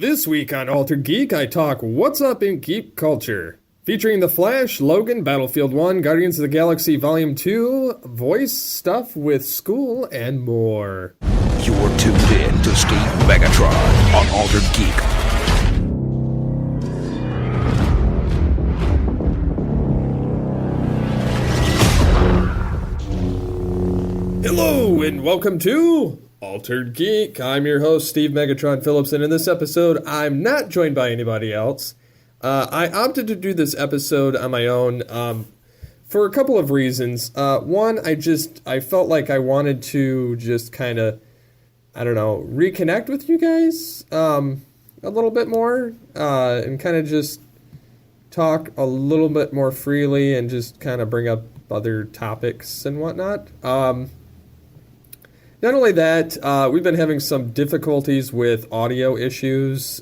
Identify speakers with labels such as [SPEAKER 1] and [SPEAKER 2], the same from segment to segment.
[SPEAKER 1] This week on Altered Geek, I talk what's up in geek culture. Featuring The Flash, Logan, Battlefield 1, Guardians of the Galaxy Volume 2, voice stuff with school, and more.
[SPEAKER 2] You're tuned in to Steve Megatron on Altered Geek.
[SPEAKER 1] Hello, and welcome to Altered Geek. I'm your host, Steve Megatron Phillips, and in this episode, I'm not joined by anybody else. I opted to do this episode on my own for a couple of reasons. One, I felt like I wanted to just kind of, reconnect with you guys a little bit more and kind of just talk a little bit more freely and just kind of bring up other topics and whatnot. Not only that, we've been having some difficulties with audio issues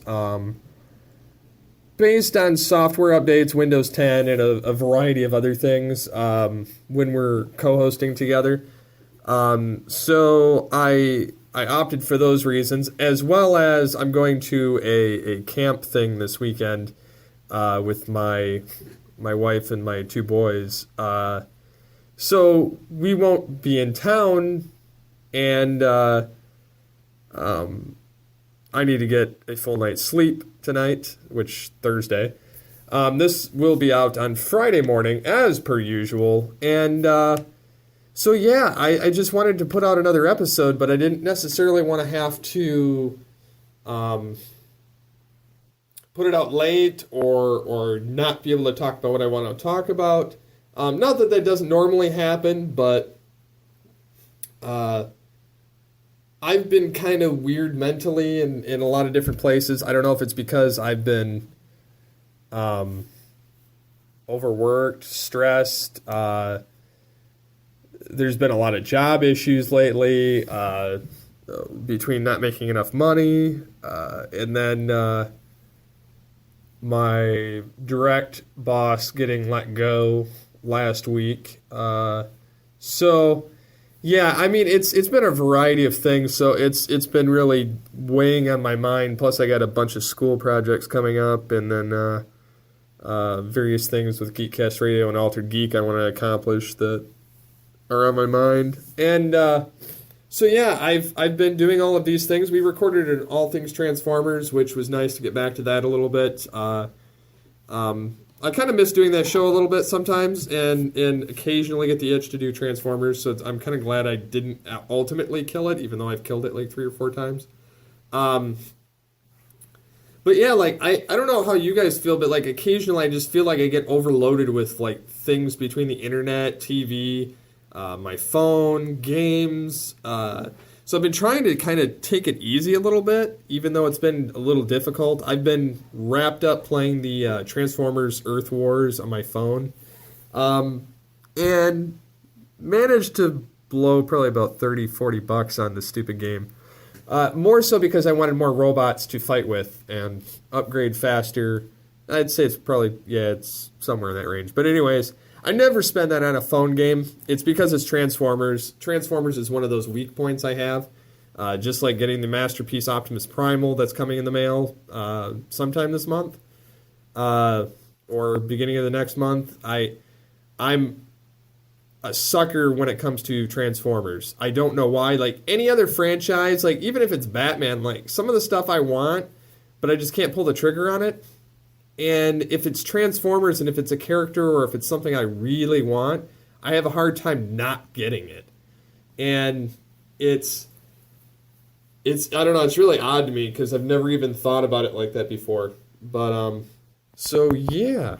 [SPEAKER 1] based on software updates, Windows 10, and a variety of other things when we're co-hosting together. So I opted for those reasons, as well as I'm going to a camp thing this weekend with my wife and my two boys. So we won't be in town. And I need to get a full night's sleep tonight, which Thursday. This will be out on Friday morning, as per usual. And so, yeah, I just wanted to put out another episode, but I didn't necessarily want to have to put it out late or not be able to talk about what I want to talk about. Not that doesn't normally happen, but I've been kind of weird mentally in a lot of different places. I don't know if it's because I've been overworked, stressed. There's been a lot of job issues lately between not making enough money and then my direct boss getting let go last week. So... yeah, I mean, it's been a variety of things, so it's been really weighing on my mind. Plus, I got a bunch of school projects coming up, and then various things with Geekcast Radio and Altered Geek I want to accomplish that are on my mind. And so yeah, I've been doing all of these things. We recorded an All Things Transformers, which was nice to get back to that a little bit. I kind of miss doing that show a little bit sometimes and occasionally get the itch to do Transformers, so I'm kind of glad I didn't ultimately kill it, even though I've killed it like 3 or 4 times. But yeah, like, I don't know how you guys feel, but like occasionally I just feel like I get overloaded with like things between the internet, TV, my phone, games. So I've been trying to kind of take it easy a little bit, even though it's been a little difficult. I've been wrapped up playing the Transformers Earth Wars on my phone, and managed to blow probably about $30-40 on this stupid game. More so because I wanted more robots to fight with and upgrade faster. I'd say it's probably, it's somewhere in that range. But anyways, I never spend that on a phone game. It's because it's Transformers. Transformers is one of those weak points I have. Just like getting the Masterpiece Optimus Primal that's coming in the mail sometime this month. Or beginning of the next month. I'm a sucker when it comes to Transformers. I don't know why. Like any other franchise, like even if it's Batman, like some of the stuff I want, but I just can't pull the trigger on it. And if it's Transformers and if it's a character or if it's something I really want, I have a hard time not getting it. And it's I don't know, it's really odd to me because I've never even thought about it like that before. But, so yeah.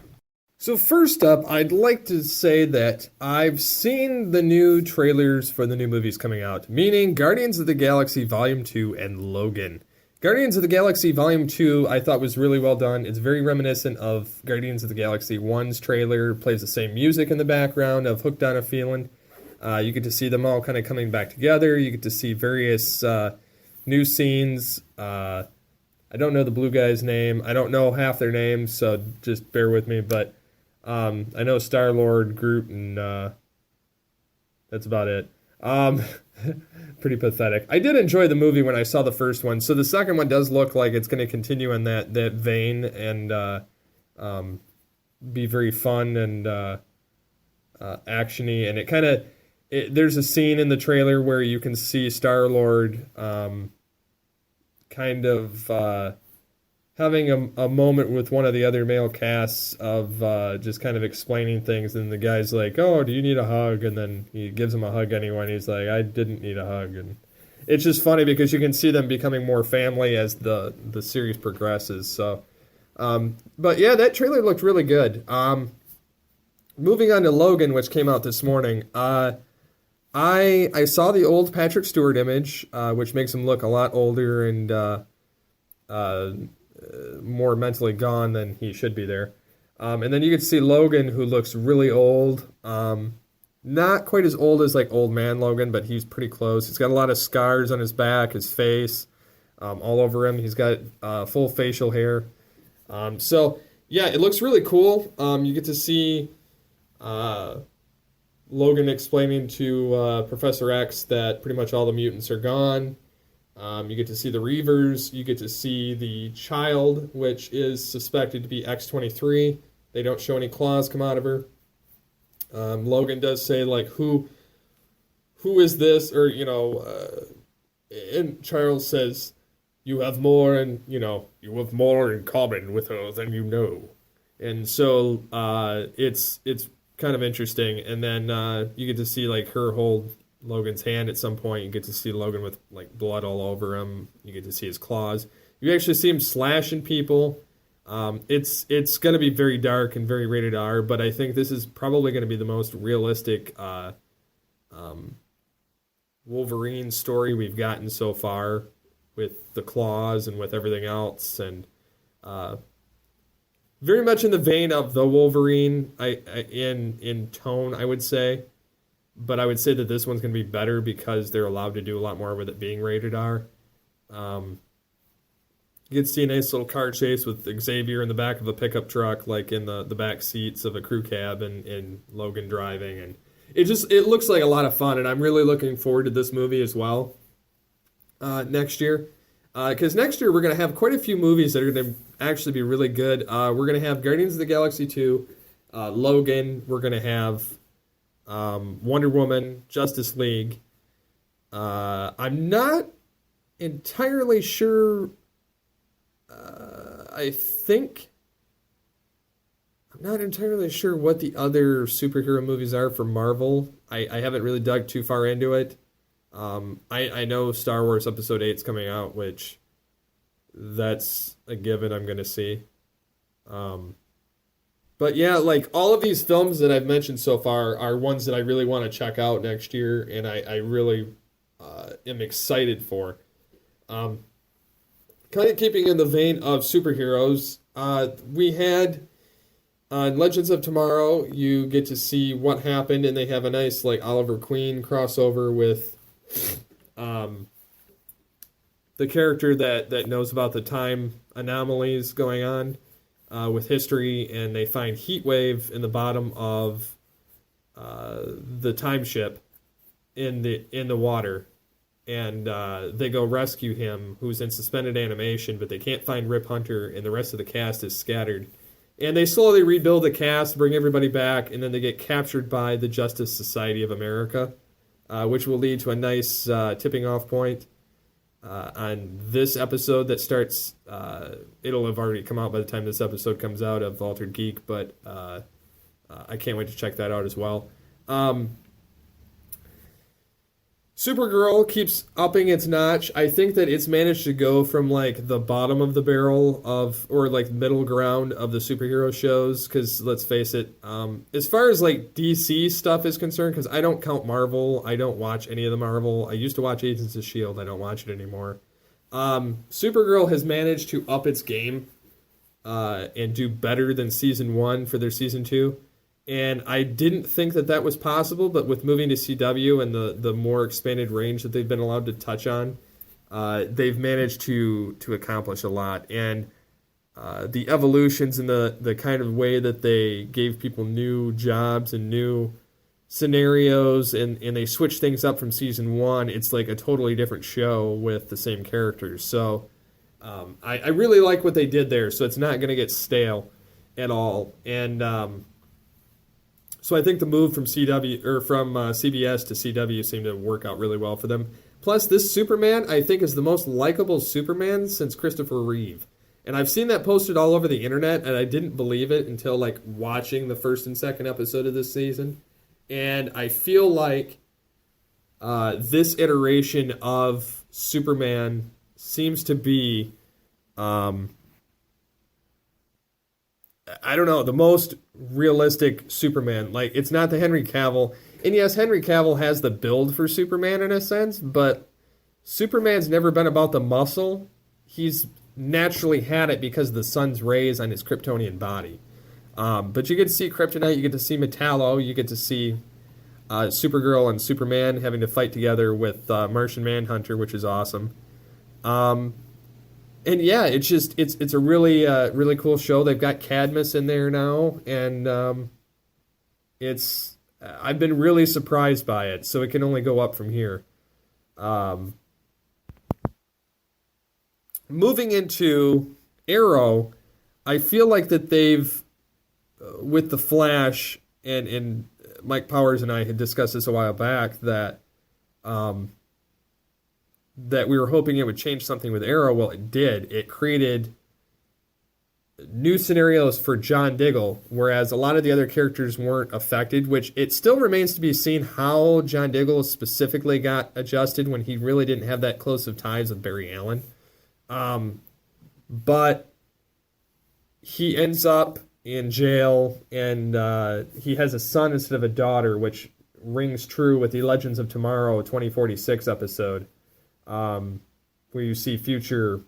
[SPEAKER 1] So first up, I'd like to say that I've seen the new trailers for the new movies coming out, meaning Guardians of the Galaxy Volume 2 and Logan. Guardians of the Galaxy Volume 2 I thought was really well done. It's very reminiscent of Guardians of the Galaxy 1's trailer. Plays the same music in the background of Hooked on a Feeling. You get to see them all kind of coming back together. You get to see various new scenes. I don't know the blue guy's name. I don't know half their names, so just bear with me. But I know Star-Lord, Groot, and that's about it. Pretty pathetic. I did enjoy the movie when I saw the first one, so the second one does look like it's going to continue in that vein and be very fun and actiony. And it kind of there's a scene in the trailer where you can see Star-Lord kind of having a moment with one of the other male casts of just kind of explaining things, and the guy's like, "Oh, do you need a hug?" And then he gives him a hug anyway, and he's like, "I didn't need a hug." And it's just funny because you can see them becoming more family as the series progresses. So, but yeah, that trailer looked really good. Moving on to Logan, which came out this morning. I saw the old Patrick Stewart image, which makes him look a lot older and more mentally gone than he should be there. And then you get to see Logan, who looks really old. Not quite as old as like old man Logan, but he's pretty close. He's got a lot of scars on his back, his face, all over him. He's got full facial hair. So yeah, it looks really cool. You get to see Logan explaining to Professor X that pretty much all the mutants are gone. You get to see the Reavers. You get to see the child, which is suspected to be X-23. They don't show any claws come out of her. Logan does say, like, who is this? Or, and Charles says, you have more in common with her than you know. And so it's kind of interesting. And then you get to see, like, her hold Logan's hand at some point. You get to see Logan with like blood all over him. You get to see his claws. You actually see him slashing people. It's going to be very dark and very rated R, but I think this is probably going to be the most realistic Wolverine story we've gotten so far, with the claws and with everything else, and very much in the vein of the Wolverine. In tone, I would say. But I would say that this one's going to be better because they're allowed to do a lot more with it being rated R. You get to see a nice little car chase with Xavier in the back of a pickup truck, like in the back seats of a crew cab, and Logan driving. And it looks like a lot of fun, and I'm really looking forward to this movie as well next year. Because next year we're going to have quite a few movies that are going to actually be really good. We're going to have Guardians of the Galaxy 2, Logan. We're going to have Wonder Woman, Justice League. I'm not entirely sure. I'm not entirely sure what the other superhero movies are for Marvel. I haven't really dug too far into it. I know Star Wars Episode 8 is coming out, which that's a given I'm going to see. But yeah, like all of these films that I've mentioned so far are ones that I really want to check out next year, and I really am excited for. Kind of keeping in the vein of superheroes, we had Legends of Tomorrow. You get to see what happened, and they have a nice like Oliver Queen crossover with the character that knows about the time anomalies going on. With history, and they find Heatwave in the bottom of the time ship in the water, and they go rescue him, who's in suspended animation, but they can't find Rip Hunter, and the rest of the cast is scattered. And they slowly rebuild the cast, bring everybody back, and then they get captured by the Justice Society of America, which will lead to a nice tipping off point. On this episode that starts, it'll have already come out by the time this episode comes out of Altered Geek, but I can't wait to check that out as well. Supergirl keeps upping its notch. I think that it's managed to go from like the bottom of the barrel of, or like middle ground of the superhero shows, because let's face it, as far as like DC stuff is concerned, because I don't count Marvel, I don't watch any of the Marvel. I used to watch Agents of S.H.I.E.L.D., I don't watch it anymore. Supergirl has managed to up its game and do better than season 1 for their season 2. And I didn't think that was possible, but with moving to CW and the more expanded range that they've been allowed to touch on, they've managed to accomplish a lot. And the evolutions and the kind of way that they gave people new jobs and new scenarios and they switch things up from season 1, it's like a totally different show with the same characters. So I really like what they did there. So it's not going to get stale at all. And so I think the move from CBS to CW seemed to work out really well for them. Plus, this Superman, I think, is the most likable Superman since Christopher Reeve. And I've seen that posted all over the internet, and I didn't believe it until, like, watching the first and second episode of this season. And I feel like this iteration of Superman seems to be, I don't know, the most realistic Superman. Like, it's not the Henry Cavill. And yes, Henry Cavill has the build for Superman in a sense, but Superman's never been about the muscle. He's naturally had it because of the sun's rays on his Kryptonian body. But you get to see Kryptonite, you get to see Metallo, you get to see Supergirl and Superman having to fight together with Martian Manhunter, which is awesome. And yeah, it's a really really cool show. They've got Cadmus in there now, and I've been really surprised by it. So it can only go up from here. Moving into Arrow, I feel like that they've, with the Flash, and Mike Powers and I had discussed this a while back, that that we were hoping it would change something with Arrow. Well, it did. It created new scenarios for John Diggle, whereas a lot of the other characters weren't affected, which it still remains to be seen how John Diggle specifically got adjusted when he really didn't have that close of ties with Barry Allen. But he ends up in jail, and he has a son instead of a daughter, which rings true with the Legends of Tomorrow 2046 episode, where you see future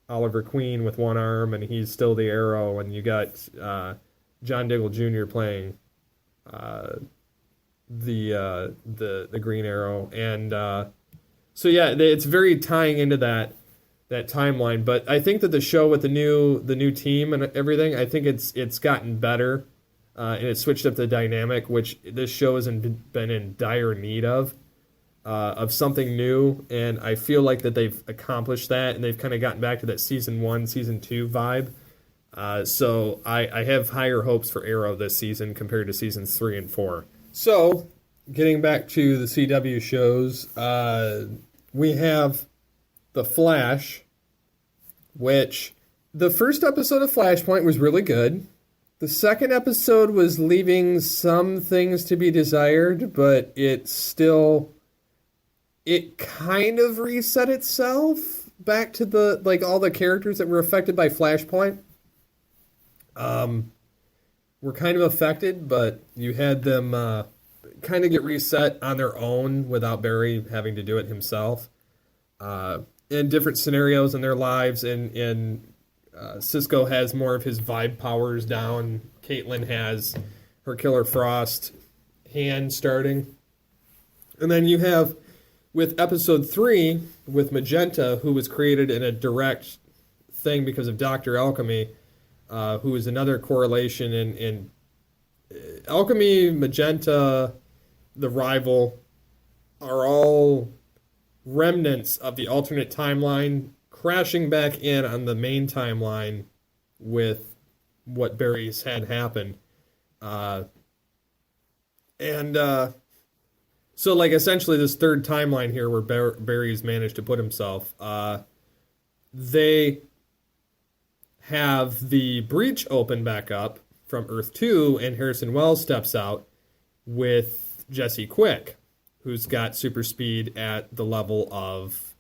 [SPEAKER 1] Oliver Queen with one arm, and he's still the Arrow, and you got John Diggle Jr. playing the Green Arrow, and so yeah, it's very tying into that timeline. But I think that the show with the new team and everything, I think it's gotten better, and it switched up the dynamic, which this show has been in dire need of something new, and I feel like that they've accomplished that, and they've kind of gotten back to that season 1, season 2 vibe. So I have higher hopes for Arrow this season compared to seasons 3 and 4. So getting back to the CW shows, we have The Flash, which the first episode of Flashpoint was really good. The second episode was leaving some things to be desired, but it kind of reset itself back to all the characters that were affected by Flashpoint. Were kind of affected, but you had them kind of get reset on their own without Barry having to do it himself. In different scenarios in their lives, and Cisco has more of his vibe powers down. Caitlin has her Killer Frost hand starting. And then you have, with episode 3, with Magenta, who was created in a direct thing because of Dr. Alchemy, who is another correlation in Alchemy, Magenta, the Rival, are all remnants of the alternate timeline crashing back in on the main timeline with what Barry's had happen. So like essentially this third timeline here where Barry's managed to put himself, they have the breach open back up from Earth 2, and Harrison Wells steps out with Jesse Quick, who's got super speed at the level of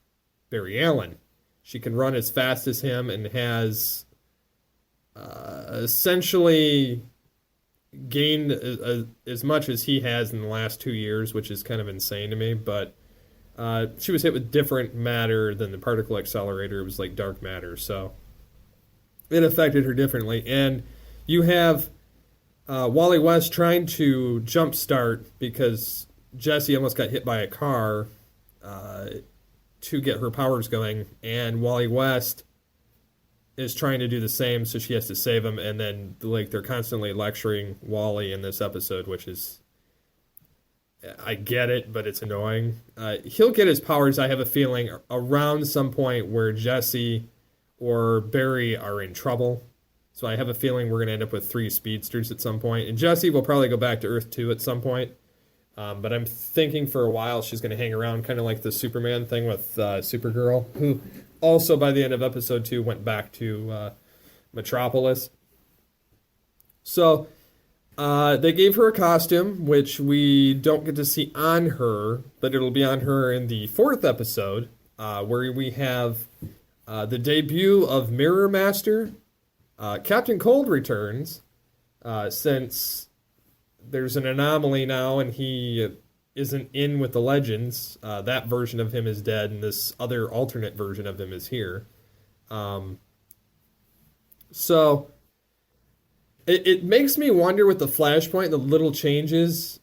[SPEAKER 1] Barry Allen. She can run as fast as him and has essentially gained as much as he has in the last 2 years, which is kind of insane to me. But she was hit with different matter than the particle accelerator. It was like dark matter, so it affected her differently. And you have Wally West trying to jumpstart because Jessie almost got hit by a car to get her powers going, and Wally West is trying to do the same, so she has to save him, and then they're constantly lecturing Wally in this episode, which is I get it, but it's annoying. He'll get his powers, I have a feeling, around some point where Jesse or Barry are in trouble. So I have a feeling we're going to end up with 3 speedsters at some point. And Jesse will probably go back to Earth 2 at some point. But I'm thinking for a while she's going to hang around, kind of like the Superman thing with Supergirl, who also by the end of episode 2 went back to Metropolis. So they gave her a costume, which we don't get to see on her, but it'll be on her in the 4th episode, where we have the debut of Mirror Master. Captain Cold returns, since there's an anomaly now and he isn't in with the Legends. That version of him is dead, and this other alternate version of him is here. So it makes me wonder with the Flashpoint, the little changes,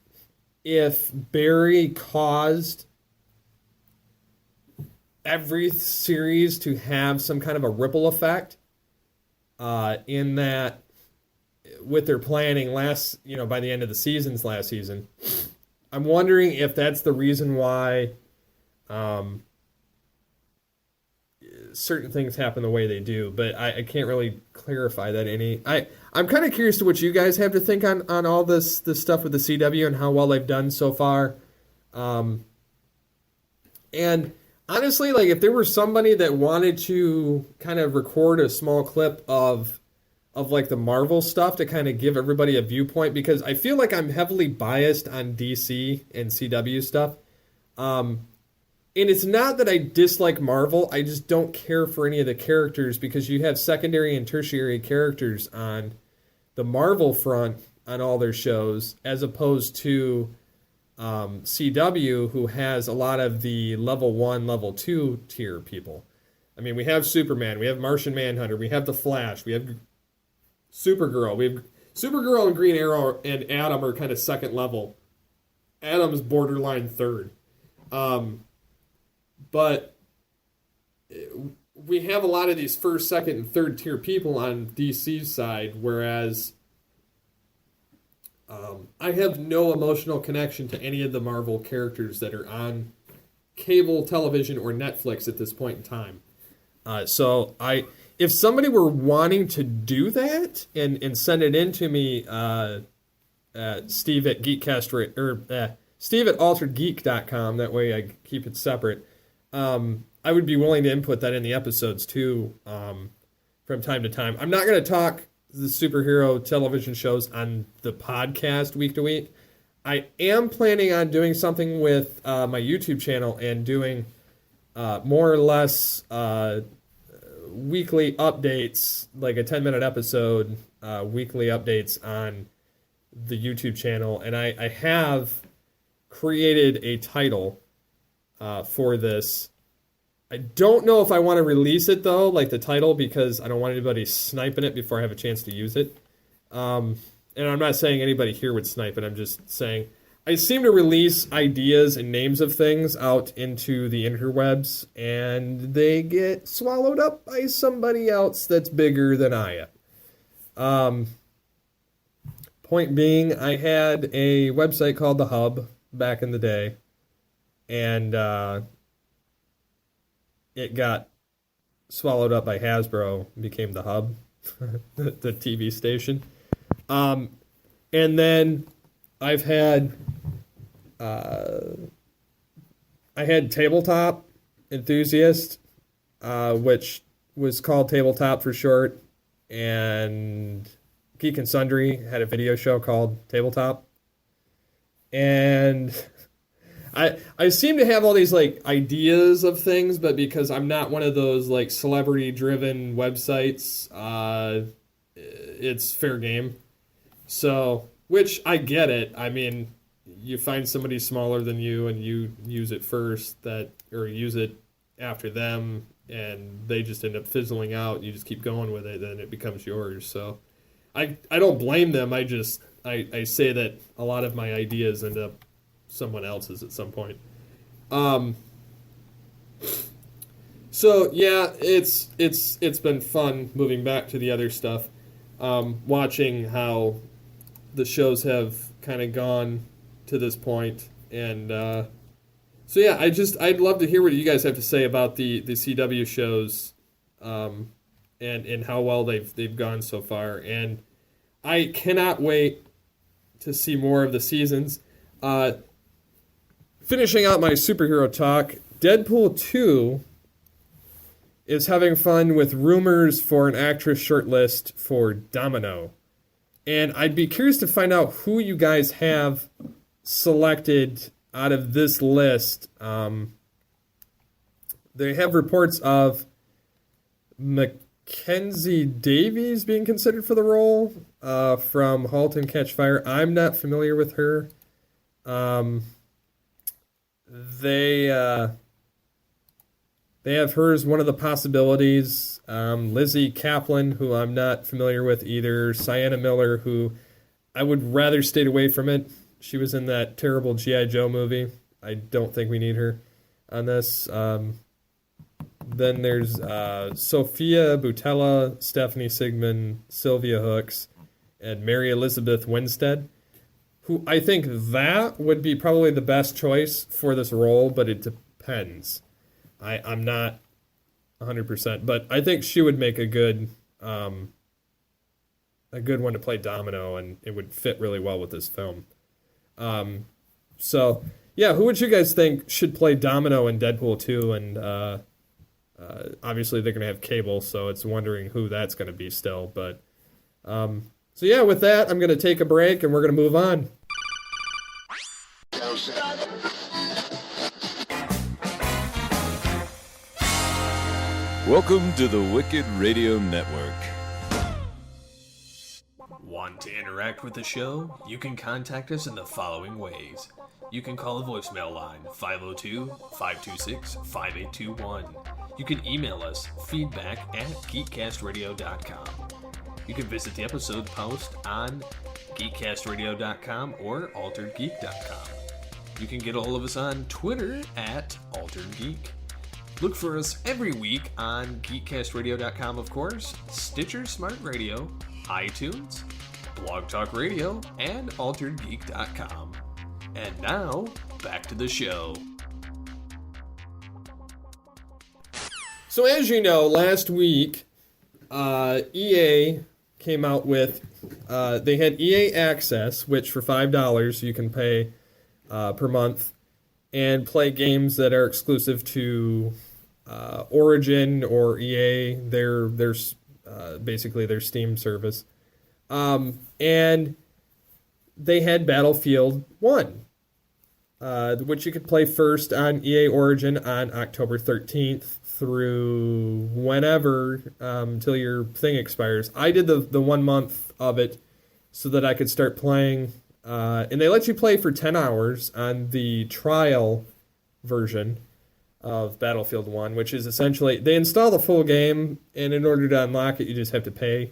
[SPEAKER 1] if Barry caused every series to have some kind of a ripple effect, in that with their planning by the end of the seasons last season. I'm wondering if that's the reason why certain things happen the way they do, but I can't really clarify that any. I'm kind of curious to what you guys have to think on all this stuff with the CW and how well they've done so far. And honestly, like, if there were somebody that wanted to kind of record a small clip of like the Marvel stuff to kind of give everybody a viewpoint, because I feel like I'm heavily biased on DC and CW stuff. And it's not that I dislike Marvel, I just don't care for any of the characters, because you have secondary and tertiary characters on the Marvel front on all their shows, as opposed to CW, who has a lot of the level 1, level 2 tier people. I mean, we have Superman, we have Martian Manhunter, we have The Flash, we have Supergirl. We have Supergirl and Green Arrow and Atom are kind of second level. Atom's borderline third. But we have a lot of these first, second, and third tier people on DC's side, whereas I have no emotional connection to any of the Marvel characters that are on cable television or Netflix at this point in time. If somebody were wanting to do that and send it in to me, Steve at Geekcast, or Steve at alteredgeek.com, that way I keep it separate, I would be willing to input that in the episodes too, from time to time. I'm not going to talk the superhero television shows on the podcast week to week. I am planning on doing something with my YouTube channel and doing more or less weekly updates, like a 10-minute episode, weekly updates on the YouTube channel. And I have created a title for this. I don't know if I want to release it, though, like the title, because I don't want anybody sniping it before I have a chance to use it. And I'm not saying anybody here would snipe it. I'm just saying I seem to release ideas and names of things out into the interwebs, and they get swallowed up by somebody else that's bigger than I am. Point being, I had a website called The Hub back in the day, and it got swallowed up by Hasbro and became The Hub, the TV station. And then I've had I had Tabletop Enthusiast, which was called Tabletop for short, and Geek and Sundry had a video show called Tabletop. And I seem to have all these like ideas of things, but because I'm not one of those like celebrity driven websites, it's fair game. So, which I get it. I mean, you find somebody smaller than you and you use it first, or use it after them, and they just end up fizzling out. You just keep going with it, then it becomes yours. So I don't blame them. I say that a lot of my ideas end up someone else's at some point. So yeah, it's been fun moving back to the other stuff, watching how the shows have kind of gone to this point. And so yeah, I'd love to hear what you guys have to say about the CW shows, and how well they've gone so far. And I cannot wait to see more of the seasons. Finishing out my superhero talk, Deadpool 2 is having fun with rumors for an actress shortlist for Domino. And I'd be curious to find out who you guys have selected out of this list. They have reports of Mackenzie Davies being considered for the role from *Halt and Catch Fire*. I'm not familiar with her. They have her as one of the possibilities. Lizzie Kaplan, who I'm not familiar with either. Sienna Miller, who I would rather stayed away from it. She was in that terrible G.I. Joe movie. I don't think we need her on this. Then there's Sophia Boutella, Stephanie Sigmund, Sylvia Hooks, and Mary Elizabeth Winstead, who I think that would be probably the best choice for this role, but it depends. I'm not 100%, but I think she would make a good one to play Domino, and it would fit really well with this film. So, yeah, who would you guys think should play Domino in Deadpool 2? And obviously they're going to have cable, so it's wondering who that's going to be still. But so, yeah, with that, I'm going to take a break, and we're going to move on.
[SPEAKER 3] Welcome to the Wicked Radio Network.
[SPEAKER 4] Want to interact with the show? You can contact us in the following ways. You can call the voicemail line 502-526-5821. You can email us feedback@geekcastradio.com. You can visit the episode post on geekcastradio.com or alteredgeek.com. You can get a hold of us on Twitter @alteredgeek. Look for us every week on geekcastradio.com, of course, Stitcher Smart Radio, iTunes, Blog Talk Radio, and alteredgeek.com. And now, back to the show.
[SPEAKER 1] So as you know, last week, EA came out with, they had EA Access, which for $5 you can pay per month, and play games that are exclusive to Origin or EA, their basically their Steam service. And they had Battlefield 1, which you could play first on EA Origin on October 13th through whenever, until your thing expires. I did the 1 month of it so that I could start playing, and they let you play for 10 hours on the trial version of Battlefield 1, which is essentially, they install the full game, and in order to unlock it, you just have to pay.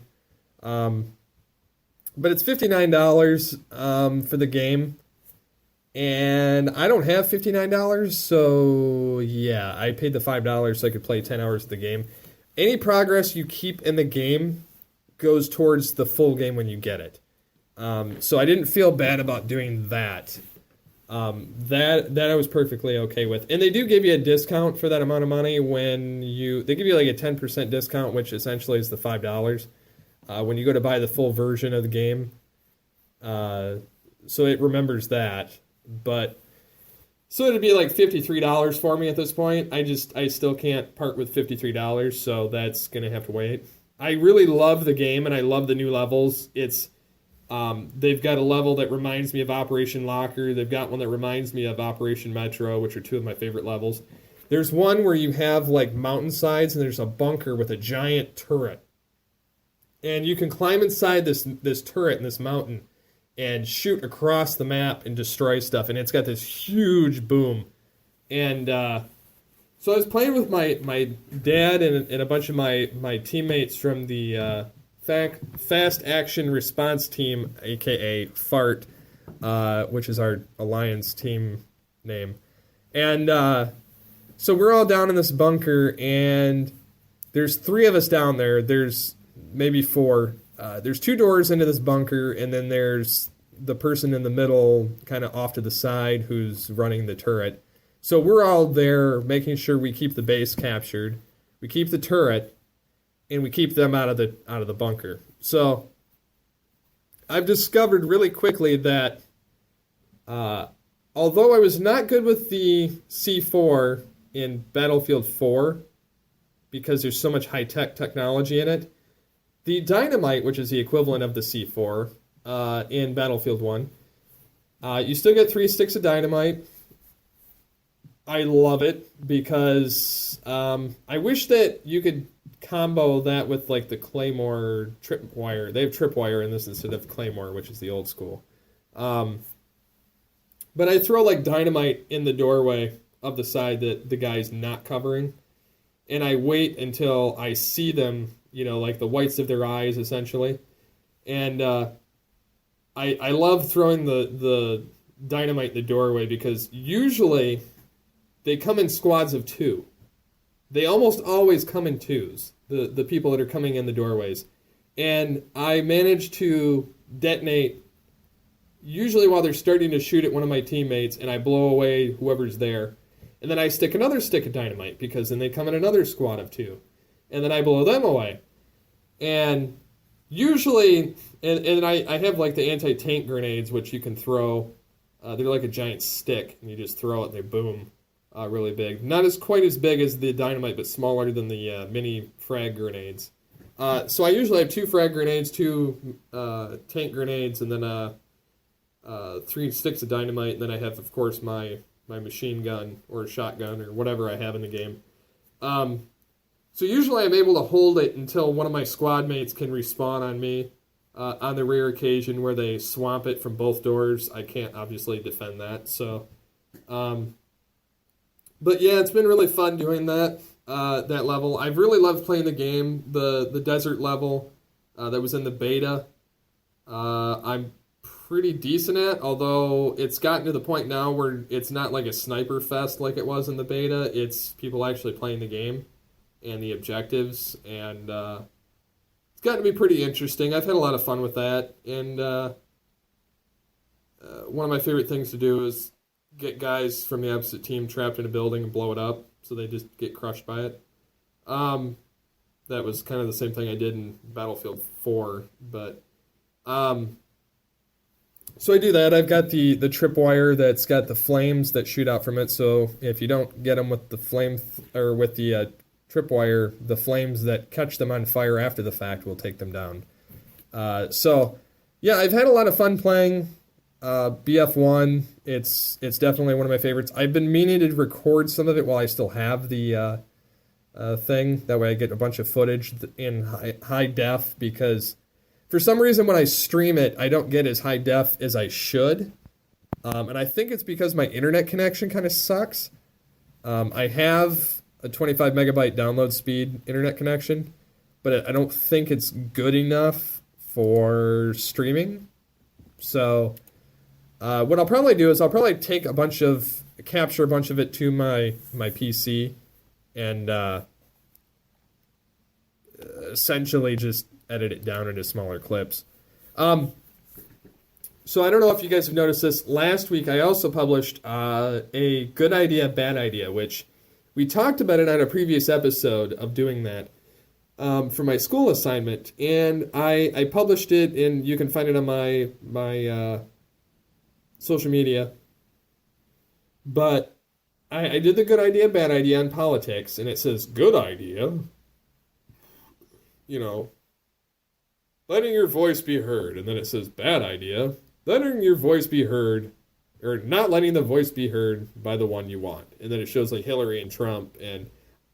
[SPEAKER 1] But it's $59 for the game, and I don't have $59, so yeah, I paid the $5 so I could play 10 hours of the game. Any progress you keep in the game goes towards the full game when you get it. So I didn't feel bad about doing that. That I was perfectly okay with. And they do give you a discount for that amount of money they give you like a 10% discount, which essentially is the $5, when you go to buy the full version of the game. So it remembers that. But, so it'd be like $53 for me at this point. I still can't part with $53, so that's going to have to wait. I really love the game, and I love the new levels. They've got a level that reminds me of Operation Locker. They've got one that reminds me of Operation Metro, which are two of my favorite levels. There's one where you have like mountainsides and there's a bunker with a giant turret. And you can climb inside this turret in this mountain and shoot across the map and destroy stuff. And it's got this huge boom. And so I was playing with my dad and a bunch of my teammates from the Fast Action Response Team, a.k.a. FART, which is our Alliance team name. And so we're all down in this bunker, and there's 3 of us down there. There's maybe 4. There's 2 doors into this bunker, and then there's the person in the middle, kind of off to the side, who's running the turret. So we're all there making sure we keep the base captured, we keep the turret, and we keep them out of the bunker. So I've discovered really quickly that although I was not good with the C4 in Battlefield 4, because there's so much high-tech technology in it, the dynamite, which is the equivalent of the C4 in Battlefield 1, you still get 3 sticks of dynamite. I love it because I wish that you could combo that with like the Claymore tripwire. They have tripwire in this instead of Claymore, which is the old school. But I throw like dynamite in the doorway of the side that the guy's not covering, and I wait until I see them, like the whites of their eyes essentially. And I love throwing the dynamite in the doorway because usually they come in squads of 2. They almost always come in 2s, the people that are coming in the doorways. And I manage to detonate usually while they're starting to shoot at one of my teammates, and I blow away whoever's there. And then I stick another stick of dynamite because then they come in another squad of 2. And then I blow them away. And usually, and I have like the anti-tank grenades, which you can throw. They're like a giant stick, and you just throw it and they boom. Really big. Not quite as big as the dynamite, but smaller than the mini frag grenades. So I usually have 2 frag grenades, 2 tank grenades, and then 3 sticks of dynamite. And then I have, of course, my machine gun or shotgun or whatever I have in the game. So usually I'm able to hold it until one of my squad mates can respawn on me. On the rare occasion where they swamp it from both doors, I can't obviously defend that. So... But yeah, it's been really fun doing that level. I've really loved playing the game. The desert level that was in the beta, I'm pretty decent at, although it's gotten to the point now where it's not like a sniper fest like it was in the beta. It's people actually playing the game and the objectives, and it's gotten to be pretty interesting. I've had a lot of fun with that, and one of my favorite things to do is get guys from the opposite team trapped in a building and blow it up so they just get crushed by it. That was kind of the same thing I did in Battlefield 4, but so I do that. I've got the tripwire that's got the flames that shoot out from it, so if you don't get them with the flame or with the tripwire, the flames that catch them on fire after the fact will take them down. So yeah, I've had a lot of fun playing BF1. It's definitely one of my favorites. I've been meaning to record some of it while I still have the thing. That way I get a bunch of footage in high def, because for some reason when I stream it, I don't get as high def as I should. And I think it's because my internet connection kind of sucks. I have a 25 megabyte download speed internet connection, but I don't think it's good enough for streaming. So... what I'll probably do is I'll probably capture a bunch of it to my PC and essentially just edit it down into smaller clips. So I don't know if you guys have noticed this. Last week I also published a good idea, bad idea, which we talked about it on a previous episode of doing that for my school assignment. And I published it, and you can find it on my social media. But I did the good idea, bad idea on politics, and it says good idea, letting your voice be heard. And then it says bad idea, letting your voice be heard, or not letting the voice be heard by the one you want. And then it shows like Hillary and Trump. And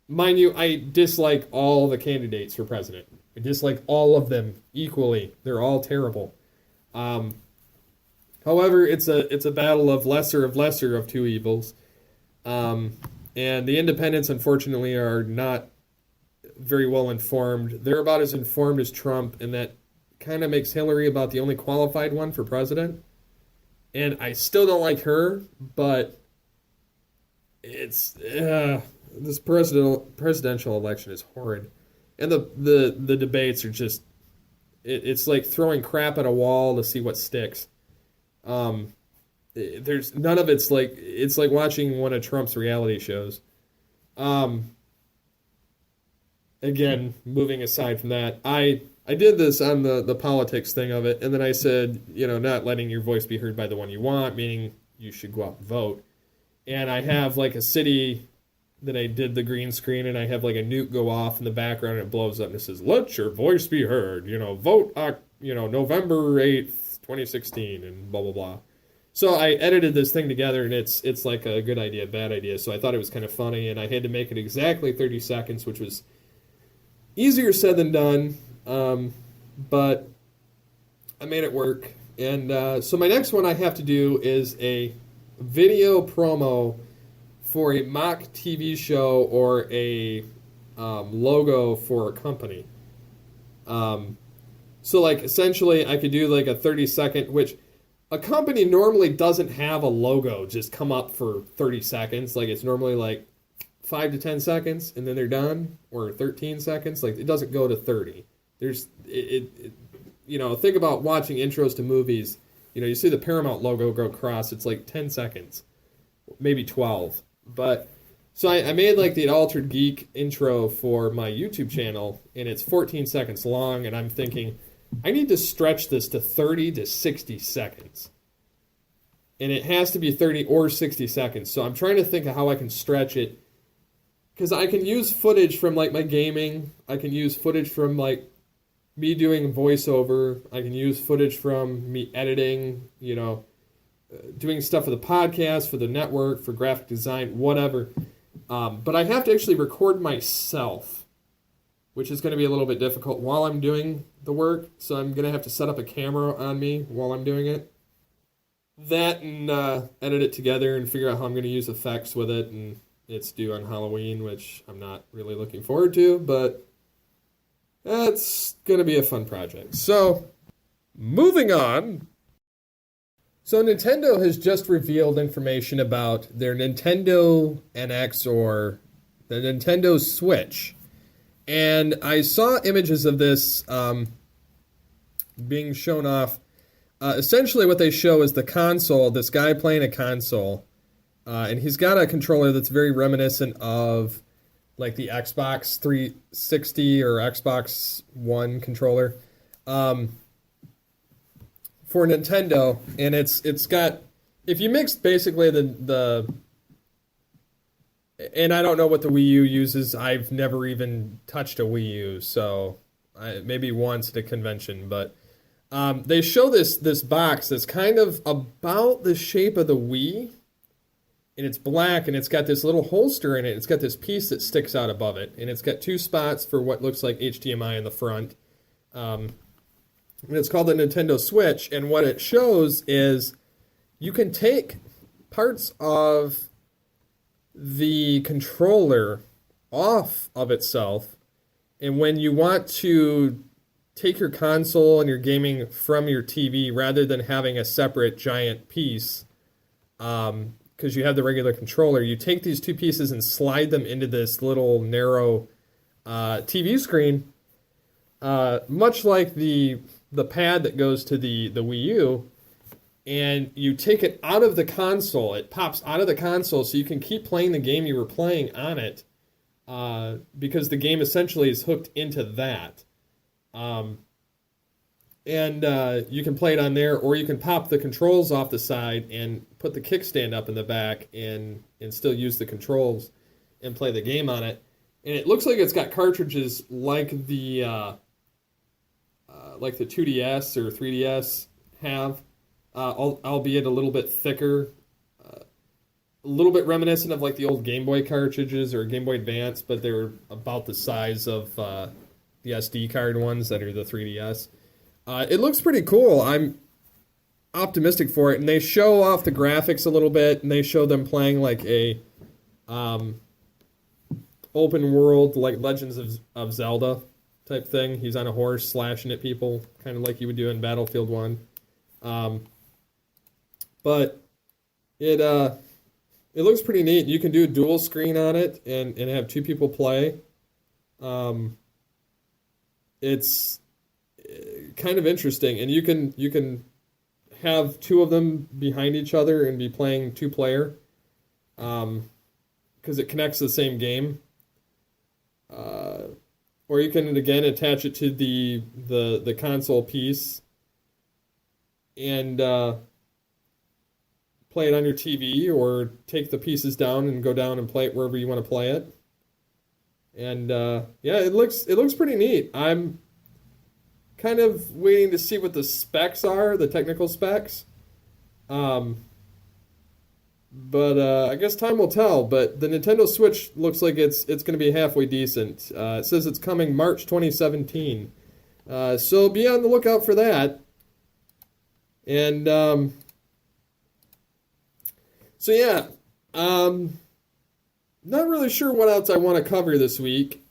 [SPEAKER 1] mind you, I dislike all the candidates for president. I dislike all of them equally. They're all terrible. However, it's a battle of lesser of two evils. And the independents, unfortunately, are not very well informed. They're about as informed as Trump, and that kind of makes Hillary about the only qualified one for president. And I still don't like her, but it's this presidential election is horrid. And the debates are just, it's like throwing crap at a wall to see what sticks. There's none of it's like watching one of Trump's reality shows. Again, moving aside from that, I did this on the politics thing of it, and then I said, not letting your voice be heard by the one you want, meaning you should go out and vote. And I have like a city that I did the green screen, and I have like a nuke go off in the background, and it blows up, and it says, "Let your voice be heard. Vote. November 8th, 2016," and blah blah blah. So I edited this thing together, and it's like a good idea, bad idea. So I thought it was kind of funny, and I had to make it exactly 30 seconds, which was easier said than done, but I made it work. And so my next one I have to do is a video promo for a mock TV show or a logo for a company. So like essentially I could do like a 30-second, which a company normally doesn't have a logo just come up for 30 seconds. Like it's normally like 5 to 10 seconds and then they're done, or 13 seconds. Like it doesn't go to 30. There's think about watching intros to movies. You see the Paramount logo go across, it's like 10 seconds, maybe 12. But so I made like the Altered Geek intro for my YouTube channel, and it's 14 seconds long, and I'm thinking I need to stretch this to 30 to 60 seconds. And it has to be 30 or 60 seconds. So I'm trying to think of how I can stretch it, because I can use footage from like my gaming. I can use footage from like me doing voiceover. I can use footage from me editing, doing stuff for the podcast, for the network, for graphic design, whatever. But I have to actually record myself, which is going to be a little bit difficult while I'm doing the work. So I'm going to have to set up a camera on me while I'm doing it. That and edit it together and figure out how I'm going to use effects with it. And it's due on Halloween, which I'm not really looking forward to, but that's going to be a fun project. So, moving on. So, Nintendo has just revealed information about their Nintendo NX, or the Nintendo Switch. And I saw images of this being shown off. Essentially, what they show is the console, this guy playing a console. And he's got a controller that's very reminiscent of like the Xbox 360 or Xbox One controller for Nintendo, and it's got, if you mix basically the and I don't know what the Wii U uses. I've never even touched a Wii U, so maybe once at a convention, but they show this box that's kind of about the shape of the Wii. And it's black, and it's got this little holster in it. It's got this piece that sticks out above it. And it's got 2 spots for what looks like HDMI in the front. And it's called the Nintendo Switch. And what it shows is you can take parts of the controller off of itself. And when you want to take your console and your gaming from your TV, rather than having a separate giant piece, because you have the regular controller, you take these 2 pieces and slide them into this little narrow TV screen, much like the pad that goes to the Wii U, and you take it out of the console. It pops out of the console, so you can keep playing the game you were playing on it, because the game essentially is hooked into that. And you can play it on there, or you can pop the controls off the side and put the kickstand up in the back and still use the controls and play the game on it. And it looks like it's got cartridges like the 2DS or 3DS have, albeit a little bit thicker, a little bit reminiscent of like the old Game Boy cartridges or Game Boy Advance, but they're about the size of the SD card ones that are the 3DS. It looks pretty cool. I'm optimistic for it. And they show off the graphics a little bit, and they show them playing like a open world, like Legends of Zelda type thing. He's on a horse slashing at people, kind of like you would do in Battlefield 1. But it looks pretty neat. You can do a dual screen on it and have 2 people play. It's kind of interesting, and you can have two of them behind each other and be playing two-player, because it connects to the same game. Or you can, again, attach it to the console piece and play it on your TV, or take the pieces down and go down and play it wherever you want to play it. And yeah, it looks pretty neat. I'm kind of waiting to see what the specs are, the technical specs. But I guess time will tell. But the Nintendo Switch looks like it's going to be halfway decent. It says it's coming March 2017. So be on the lookout for that. And so yeah, not really sure what else I want to cover this week.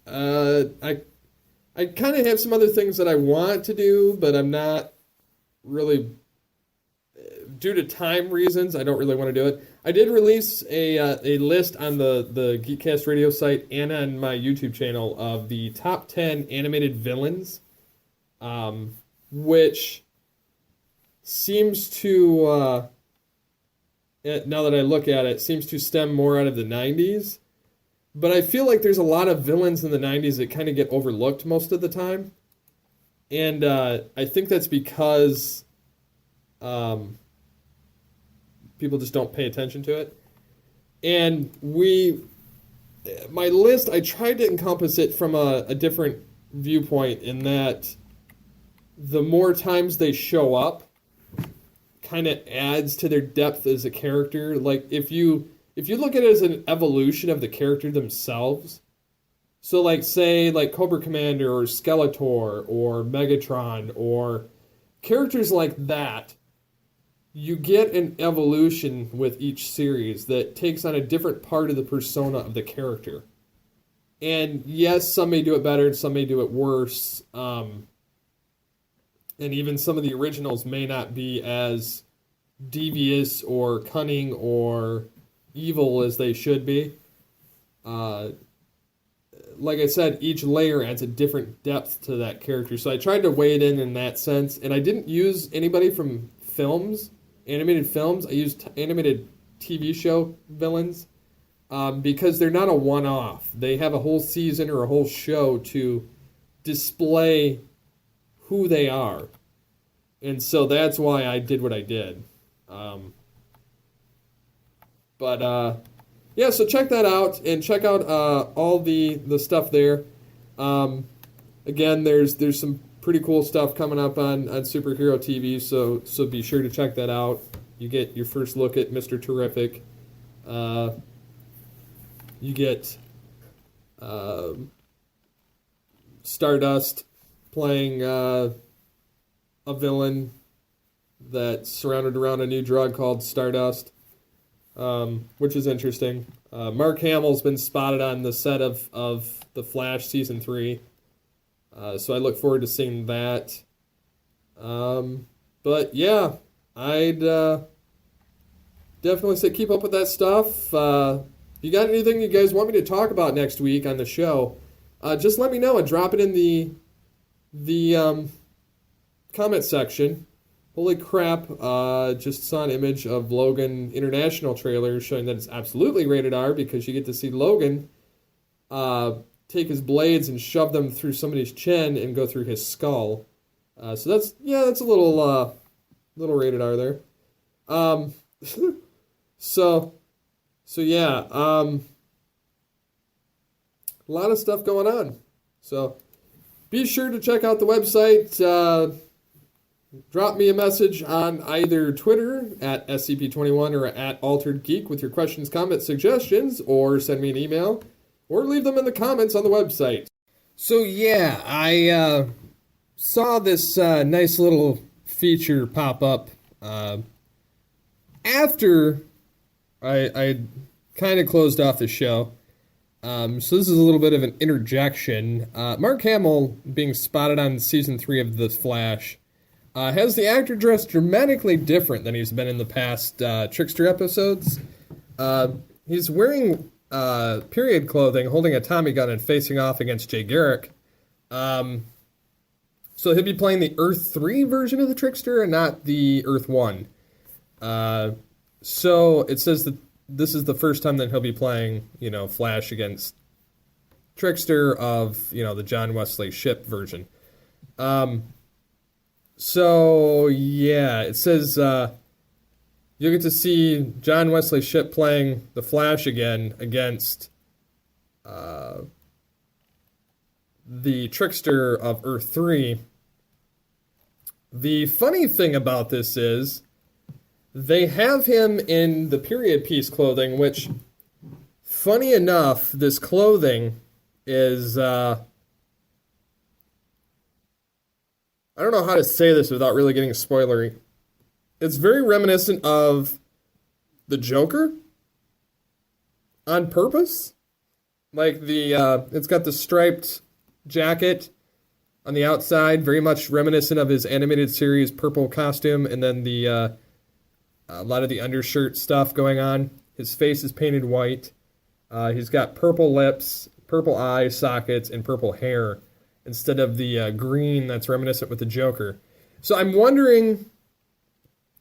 [SPEAKER 1] I kind of have some other things that I want to do, but I'm not really, due to time reasons, I don't really want to do it. I did release a list on the Geekcast radio site and on my YouTube channel of the top 10 animated villains, which seems to, now that I look at it, seems to stem more out of the 90s. But I feel like there's a lot of villains in the 90s that kind of get overlooked most of the time. And I think that's because people just don't pay attention to it. And my list, I tried to encompass it from a different viewpoint, in that the more times they show up kind of adds to their depth as a character. Like, if you look at it as an evolution of the character themselves, so like, say, like Cobra Commander or Skeletor or Megatron or characters like that, you get an evolution with each series that takes on a different part of the persona of the character. And yes, some may do it better and some may do it worse. And even some of the originals may not be as devious or cunning or evil as they should be. Like I said, each layer adds a different depth to that character. So I tried to weigh it in that sense. And I didn't use anybody from films, animated films. I used animated TV show villains, because they're not a one-off. They have a whole season or a whole show to display who they are. And so that's why I did what I did. Yeah, so check that out, and check out all the stuff there. Again, there's some pretty cool stuff coming up on Superhero TV, so be sure to check that out. You get your first look at Mr. Terrific. You get Stardust playing a villain that's surrounded around a new drug called Stardust, which is interesting. Mark Hamill's been spotted on the set of The Flash Season 3, so I look forward to seeing that. But yeah, I'd definitely say keep up with that stuff. You got anything you guys want me to talk about next week on the show, just let me know and drop it in the comment section. Holy crap, just saw an image of Logan International trailer showing that it's absolutely rated R, because you get to see Logan take his blades and shove them through somebody's chin and go through his skull. So that's a little rated R there. So yeah, a lot of stuff going on. So be sure to check out the website. Drop me a message on either Twitter at SCP21 or at Altered Geek with your questions, comments, suggestions, or send me an email, or leave them in the comments on the website. So yeah, I saw this nice little feature pop up after I kind of closed off the show. So this is a little bit of an interjection. Mark Hamill being spotted on Season 3 of The Flash has the actor dressed dramatically different than he's been in the past Trickster episodes. He's wearing period clothing, holding a Tommy gun and facing off against Jay Garrick. So he'll be playing the Earth 3 version of the Trickster and not the Earth 1. So it says that this is the first time that he'll be playing, Flash against Trickster of, the John Wesley Shipp version. So, yeah, it says you'll get to see John Wesley Shipp playing the Flash again against the Trickster of Earth 3. The funny thing about this is they have him in the period piece clothing, which, funny enough, this clothing is, I don't know how to say this without really getting spoilery. It's very reminiscent of the Joker on purpose. Like it's got the striped jacket on the outside, very much reminiscent of his animated series purple costume, and then the a lot of the undershirt stuff going on. His face is painted white. He's got purple lips, purple eye sockets, and purple hair instead of the green that's reminiscent with the Joker. So I'm wondering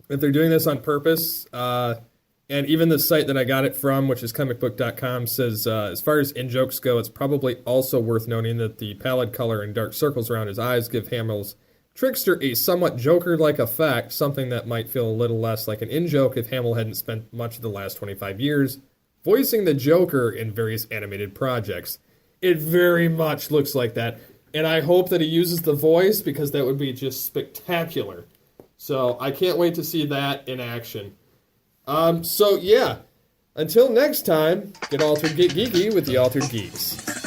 [SPEAKER 1] if they're doing this on purpose. And even the site that I got it from, which is comicbook.com, says as far as in-jokes go, it's probably also worth noting that the pallid color and dark circles around his eyes give Hamill's Trickster a somewhat Joker-like effect, something that might feel a little less like an in-joke if Hamill hadn't spent much of the last 25 years voicing the Joker in various animated projects. It very much looks like that, and I hope that he uses the voice because that would be just spectacular. So I can't wait to see that in action. So yeah, until next time, get altered, get geeky with the Altered Geeks.